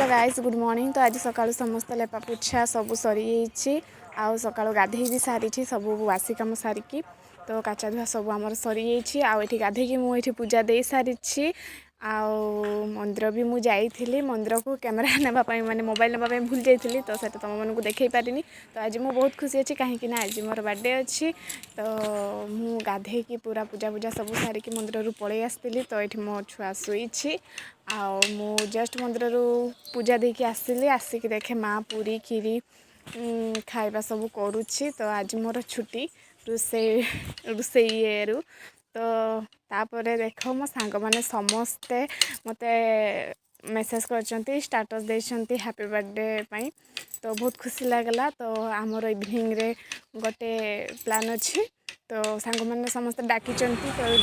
Guys good morning. तो आज सकाळू समस्त लेपा पोछा सब सरी आउ सकाळू गाधे भी सारी सब वासी कम सारिकी तो काचा धुआ सब आमर सरी आउे गाधे मुझे पूजा दे सारी आउ मंदिर भी मुझे मंदिर को कैमेरा नापी माने मोबाइल नापी भूल जाइली तो से तुम मानक देखे पारिनी। तो आज मुझे बहुत खुशी अच्छी कहीं आज मोर बर्थडे अच्छी तो मु गाधे की पूरा पूजा पूजा सब सारिकी मंदिर पलि आसती। तो ये मो छुआ शुई आउ मु जस्ट मंदिर पूजा देकी आसिली आसिक देखे माँ पूरी खीरी खाइबा सब करुच्ची। तो आज मोर छुट्टी रोषे रु तो तापर देख मो सांग मैंने समस्ते मते मेसेज कर स्टाटस देती हैप्पी बर्थडे पाई तो बहुत खुशी लगला। तो आमर इवनिंग रे गोटे प्लान अच्छी तो सांग मैंने समस्ते डाकी तो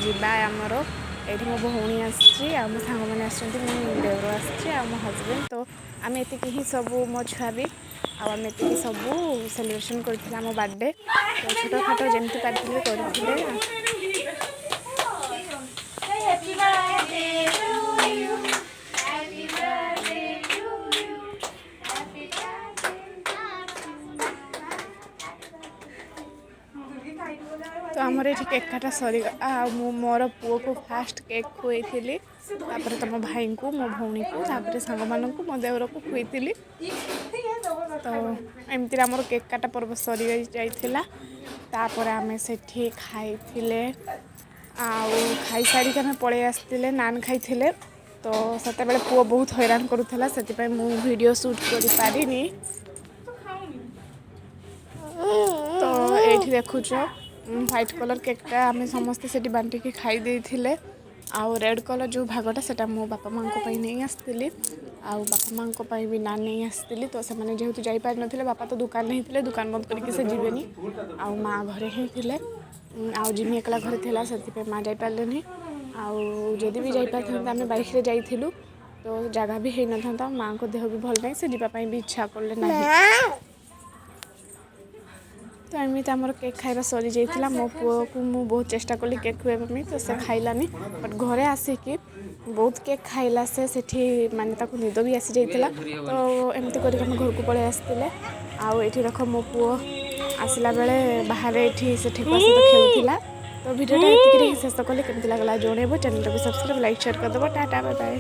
जीवा आमर ये मो भौणी आसी मो सांग मैंने देवर आ मो हजबैंड तो आम एति ही सब मो छुआ भी आम एति सब सेलिब्रेशन करते आम बर्थडे तो छोट खाट जमी पार्टी करते। तो आमर ये केक काटा सरी मोर पुओ को फास्ट केक खुई तुम भाई को मो भौणी को तापर सांग मान को मो देवर को खुई तो एमती आमर केक काटा पर्व सरी जापर आम से खाई खाई सारिक आम पलि आसते नान खाई तो सेते बेले पुओ बहुत हैरान करूला से मु वीडियो शूट कर पारिनी। तो ये देखुच व्हाइट कलर केकटा आम समस्ते से बांटिकी खाई देथिले आउ रेड कलर जो भागटा से मो बापा माँ को नहीं आसती आउ बापा माँ को भी नान नहीं आसती तो से जेहेतु जापार ना बापा तो दुकान नहीं थे दुकान बंद करके से जीवेनी आउ माँ घरे ही थे आउ जिमी एकला घरे थिला से माँ जापारे आउ जदि भी जापार आम बाइक रे जाइलु तो जगह भी हो न था माँ को देह भी भल नहीं से जीवाई भी इच्छा कले ना। तो एमती आमर केक खाइबा सरी जाइए मो पुओ को मु बहुत चेष्टा कली केक खुआई तो से खाइलानी बट घरे आसिकी बहुत केक खाइला से माने ताको निद भी आसी जाइए तो एमती करके हम घर को पलि आसते आउ ये देख मो पुओ आसला बेले बाहर ये ठेकुआ सहित खेलुला। तो वीडियोटा ये शेष कले केमती लगला जनइब चैनल को सब्सक्राइब लाइक शेयर करदेव टाटा बाय बाय।